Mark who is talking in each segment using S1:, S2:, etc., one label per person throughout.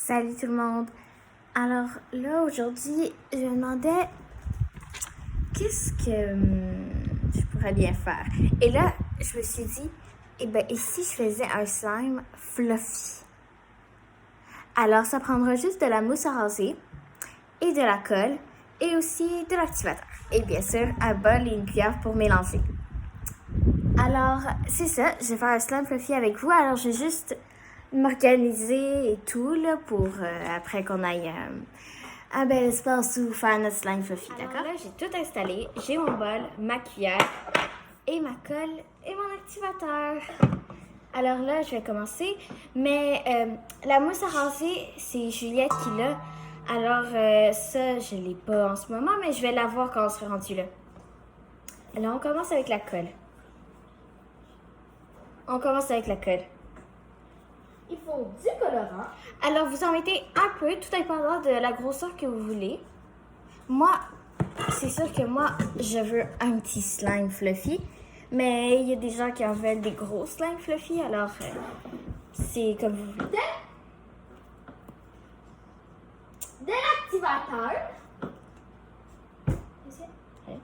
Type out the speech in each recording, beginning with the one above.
S1: Salut tout le monde. Alors là, aujourd'hui, je me demandais qu'est-ce que je pourrais bien faire. Et là, je me suis dit, et si je faisais un slime fluffy? Alors, ça prendra juste de la mousse à raser et de la colle et aussi de l'activateur. Et bien sûr, un bol et une cuillère pour mélanger. Alors, c'est ça, je vais faire un slime fluffy avec vous. Alors, je vais juste m'organiser et tout là, pour après qu'on aille à un bel espace où faire notre slime fluffy, d'accord? Là, j'ai tout installé. J'ai mon bol, ma cuillère et ma colle et mon activateur. Alors là, je vais commencer. Mais la mousse à raser, c'est Juliette qui l'a. Alors ça, je l'ai pas en ce moment, mais je vais l'avoir quand on sera rendu là. Alors, on commence avec la colle. On commence avec la colle.
S2: Il faut du colorant.
S1: Alors, vous en mettez un peu, tout dépendant de la grosseur que vous voulez. Moi, c'est sûr que moi, je veux un petit slime fluffy. Mais il y a des gens qui en veulent des gros slime fluffy, alors c'est comme vous voulez.
S2: De l'activateur.
S1: Ouais.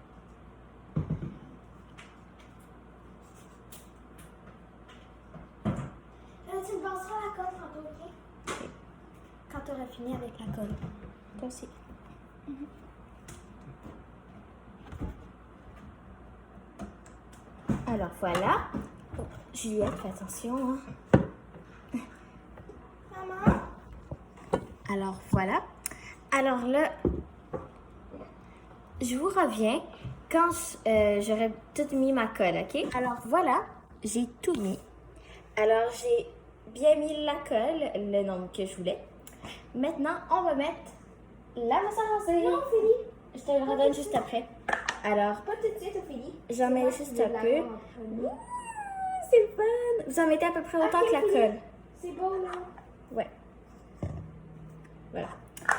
S2: Tu me passeras la colle tantôt, ok?
S1: Quand tu auras fini avec la colle. Toi aussi. Alors voilà. Oh, Juliette, fais attention. Hein.
S2: Maman?
S1: Alors voilà. Alors là, je vous reviens quand j'aurai tout mis ma colle, ok? Alors voilà, j'ai tout mis. Alors j'ai bien mis la colle, le nombre que je voulais. Maintenant, on va mettre la mousse à raser.
S2: Non, Philippe.
S1: Je te le redonne juste après. Alors,
S2: Pas tout de suite, Ophélie.
S1: j'en mets juste un peu. Ouh, c'est fun! Vous en mettez à peu près autant que la colle.
S2: C'est beau, là.
S1: Ouais. Voilà.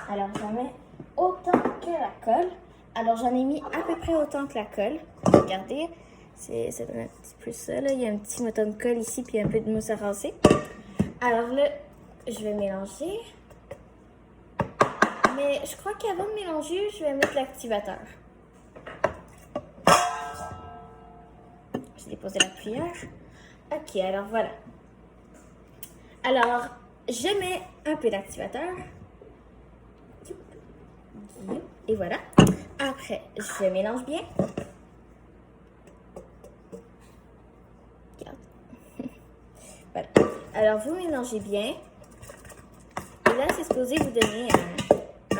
S1: Alors, j'en mets autant que la colle. Alors, j'en ai mis à peu près autant que la colle. Regardez, ça donne un petit peu ça, là. Il y a un petit bouton de colle ici, puis un peu de mousse à raser. Alors là, je vais mélanger. Mais je crois qu'avant de mélanger, je vais mettre l'activateur. J'ai déposé la cuillère. Ok, alors voilà. Alors, je mets un peu d'activateur. Et voilà. Après, je mélange bien. Regarde. Voilà. Alors, vous mélangez bien. Et là, c'est supposé vous donner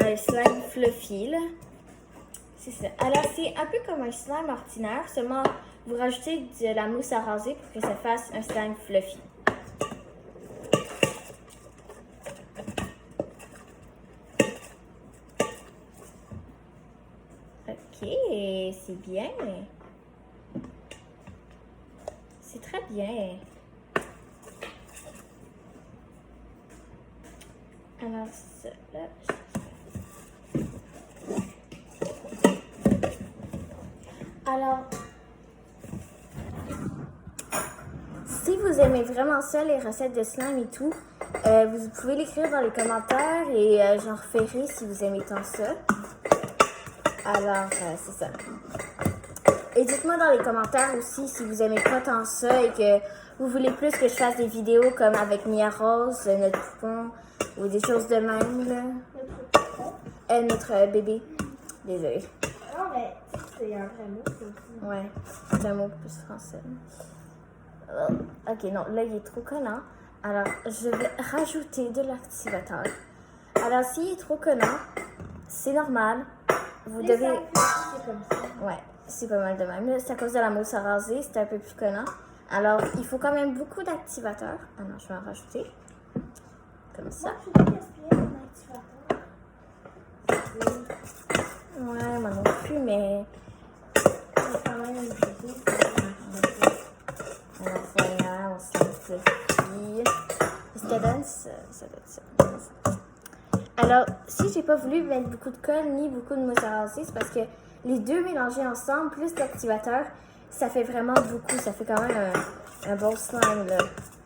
S1: un slime fluffy, là. C'est ça. Alors, c'est un peu comme un slime ordinaire, seulement vous rajoutez de la mousse à raser pour que ça fasse un slime fluffy. Ok, c'est bien. C'est très bien. Alors, ça, là, alors, si vous aimez vraiment ça, les recettes de slime et tout, vous pouvez l'écrire dans les commentaires et j'en referai si vous aimez tant ça. Alors, c'est ça. Et dites-moi dans les commentaires aussi si vous aimez pas tant ça et que vous voulez plus que je fasse des vidéos comme avec Mia Rose, notre poupon, ou des choses de même, là. Notre bébé. Désolée.
S2: Non, mais c'est un vrai mot, ça aussi.
S1: Ouais, c'est un mot plus français. Ok, non, là, il est trop collant. Alors, je vais rajouter de l'activateur. Alors, s'il est trop collant, c'est normal. Vous
S2: Les
S1: devez...
S2: slime fluffy, c'est comme ça.
S1: Ouais, c'est pas mal de même. Là, c'est à cause de la mousse à raser, c'est un peu plus collant. Alors, il faut quand même beaucoup d'activateur. Ah non, je vais en rajouter. Comme ça.
S2: Moi, je vais gaspiller mon activateur.
S1: Ouais, moi non plus, mais...
S2: C'est quand même une vidéo.
S1: Alors voilà, on se lance fluffy. Est-ce qu'elle donne ça? Ça doit être ça. Alors, si j'ai pas voulu mettre beaucoup de colle ni beaucoup de mousse à raser, c'est parce que les deux mélangés ensemble, plus l'activateur, ça fait vraiment beaucoup. Ça fait quand même un bon slime, là.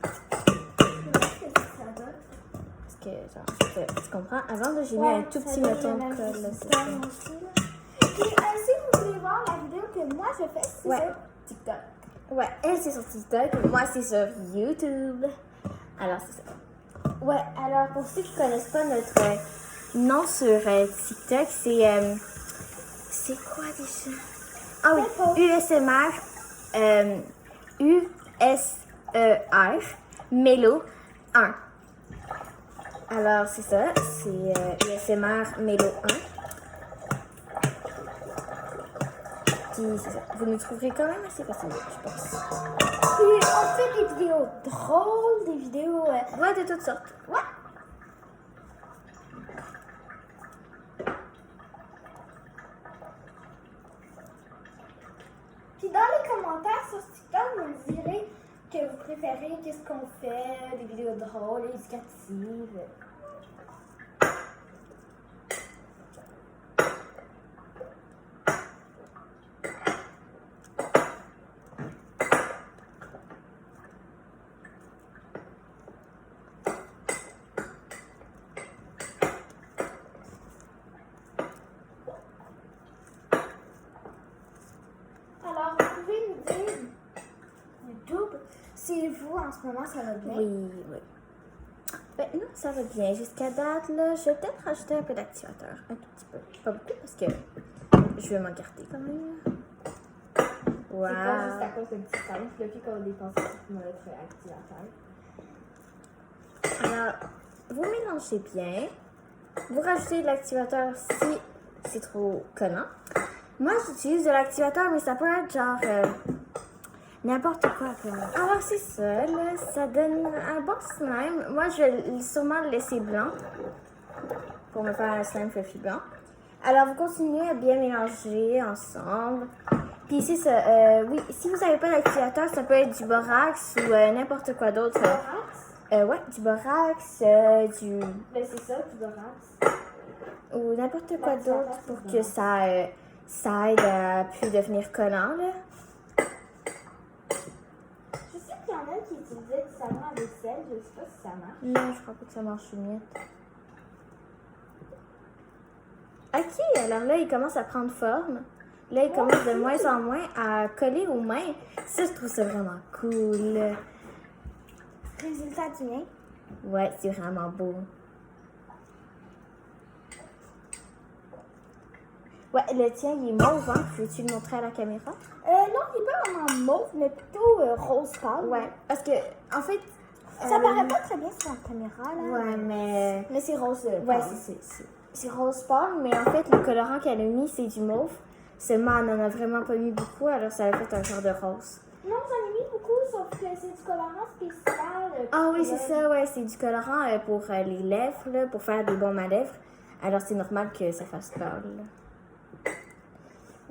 S2: Qu'est-ce que ça donne?
S1: Parce que, genre, que, tu comprends? Avant, là, j'ai mis un tout petit bouton de colle. Là, c'est ça.
S2: Puis, si vous voulez voir la vidéo que moi je fais, c'est
S1: Ouais.
S2: sur TikTok.
S1: Ouais, elle, c'est sur TikTok. Moi, c'est sur YouTube. Alors, c'est ça. Ouais, alors, pour ceux qui connaissent pas notre nom sur TikTok, c'est quoi déjà? Ah oui, USMR. USER. Mélo 1. Alors, c'est ça. C'est USMR Mélo 1. Puis, c'est ça. Vous nous trouverez quand même assez facilement, je pense.
S2: Puis, on fait des vidéos drôles, des vidéos.
S1: Ouais, de toutes sortes.
S2: Ouais. Puis dans les commentaires sur TikTok, vous me direz que vous préférez, qu'est-ce qu'on fait, des vidéos drôles, éducatives. Alors, vous pouvez nous dire, YouTube, si vous, en ce moment, ça va bien.
S1: Oui, oui. Ben non, ça va bien. Jusqu'à date, là, je vais peut-être rajouter un peu d'activateur. Un tout petit peu. Pas beaucoup, parce que je vais m'en garder quand même. Wow.
S2: C'est pas juste à cause de petit temps, Fluffy, qu'on dépense tout notre activateur.
S1: Alors, vous mélangez bien. Vous rajoutez de l'activateur si c'est trop collant. Moi, j'utilise de l'activateur, mais ça peut être genre n'importe quoi. Alors, c'est ça, là, ça donne un bon slime. Moi, je vais sûrement le laisser blanc pour me faire un slime fluffy blanc. Alors, vous continuez à bien mélanger ensemble. Puis c'est ça, oui, si vous n'avez pas d'activateur, ça peut être du borax ou n'importe quoi d'autre. Ouais, du borax, du...
S2: Ben, c'est ça, du borax.
S1: ou n'importe quoi d'autre pour que ça aide à plus devenir collant, là.
S2: Je sais qu'il y en a qui utilisaient du savon à vaisselle, je sais pas si ça marche.
S1: Non, je crois pas que ça marche mieux. Ok, alors là, il commence à prendre forme. Là, il commence de moins en moins à coller aux mains. Ça, je trouve ça vraiment cool.
S2: Résultat du mien.
S1: Ouais, c'est vraiment beau. Ouais, le tien, il est mauve, hein? Veux-tu le montrer à la caméra?
S2: Non, il n'est pas vraiment mauve, mais plutôt rose pâle.
S1: Ouais, parce que, en fait...
S2: Ça paraît pas très bien sur la caméra, là.
S1: Ouais, mais...
S2: Mais c'est rose
S1: Ouais,
S2: pâle.
S1: c'est rose pâle, mais en fait, le colorant qu'elle a mis, c'est du mauve. Seulement, elle n'en a vraiment pas mis beaucoup, alors ça a fait un genre de rose.
S2: Non, j'en ai mis beaucoup, sauf que c'est du colorant spécial.
S1: Ah oui, c'est ça, ouais, c'est du colorant pour les lèvres, là, pour faire des baumes à lèvres. Alors, c'est normal que ça fasse pâle, là.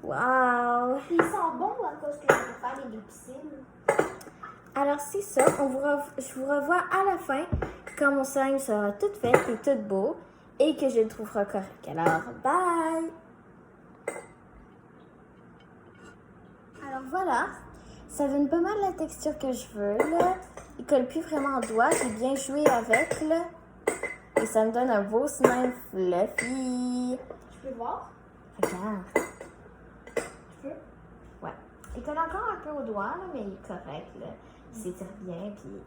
S1: Wow!
S2: Puis ils sont bons à cause que je vais faire les piscines.
S1: Alors, c'est ça, je vous revois à la fin, quand mon slime sera tout fait et tout beau, et que je le trouverai correct. Alors, bye! Alors voilà, ça donne pas mal la texture que je veux, là. Il colle plus vraiment au doigt, j'ai bien joué avec, là. Et ça me donne un beau slime fluffy.
S2: Je peux voir?
S1: Regarde.
S2: Je peux?
S1: Ouais. Il colle encore un peu au doigt, là, mais il est correct, là. Il s'étire bien, puis...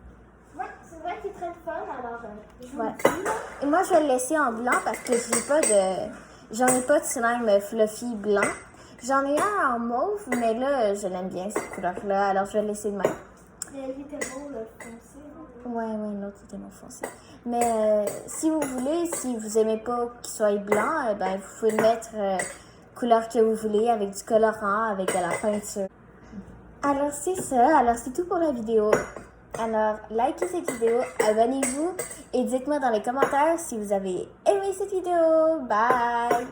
S2: Ouais, c'est vrai qu'il est très fun, alors je vous
S1: Ouais.
S2: le dis, là.
S1: Et moi, je vais le laisser en blanc parce que j'en ai pas de slime fluffy blanc. J'en ai un en mauve, mais là, je l'aime bien, cette couleur-là. Alors, je vais le laisser de même.
S2: Mais il était beau, là, foncé.
S1: Ouais, l'autre était moins foncé. Mais si vous voulez, si vous aimez pas qu'il soit blanc, ben, vous pouvez le mettre couleur que vous voulez, avec du colorant, avec de la peinture. Alors, c'est ça. Alors, c'est tout pour la vidéo. Alors, likez cette vidéo, abonnez-vous et dites-moi dans les commentaires si vous avez aimé cette vidéo. Bye!